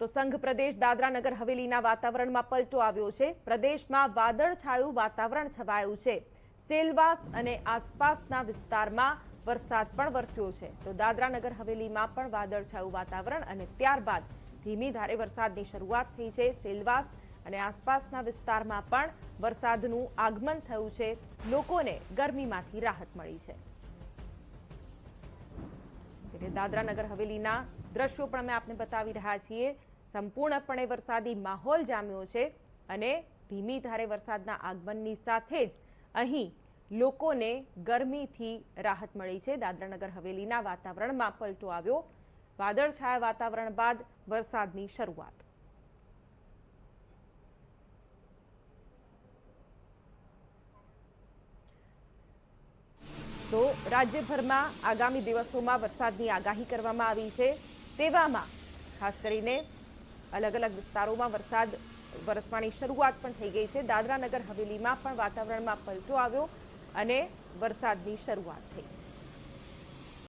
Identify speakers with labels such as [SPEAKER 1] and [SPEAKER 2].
[SPEAKER 1] તો સંઘ પ્રદેશ દાદરા નગર હવેલીના વાતાવરણમાં પલટો આવ્યો છે। પ્રદેશમાં વાદળછાયું વાતાવરણ છવાયું છે। સેલવાસ અને આસપાસના વિસ્તારમાં વરસાદ પણ વરસ્યો છે। તો દાદરા નગર હવેલીમાં પણ વાદળછાયું વાતાવરણ અને ત્યારબાદ ધીમી ધારે વરસાદની શરૂઆત થઈ છે। સેલવાસ અને આસપાસના વિસ્તારમાં પણ વરસાદનું આગમન થયું છે। લોકોને ગરમીમાંથી રાહત મળી છે। દાદરા નગર હવેલીના દ્રશ્યો પણ અમે આપને બતાવી રહ્યા છીએ। સંપૂર્ણપણે વરસાદી માહોલ જામ્યો છે અને ધીમી ધારે વરસાદના આગમનની સાથે જ અહીં લોકોને ગરમીથી રાહત મળી છે। દાદરા નગર હવેલીના વાતાવરણમાં પલટો આવ્યો। વાદળછાયા વાતાવરણ બાદ વરસાદની શરૂઆત। તો રાજ્યભરમાં આગામી દિવસોમાં વરસાદની આગાહી કરવામાં આવી છે। તેવામાં ખાસ કરીને અલગ અલગ વિસ્તારોમાં વરસાદ વરસવાની શરૂઆત પણ થઈ ગઈ છે। દાદરા નગર હવેલીમાં પણ વાતાવરણમાં પલટો આવ્યો અને વરસાદની શરૂઆત થઈ।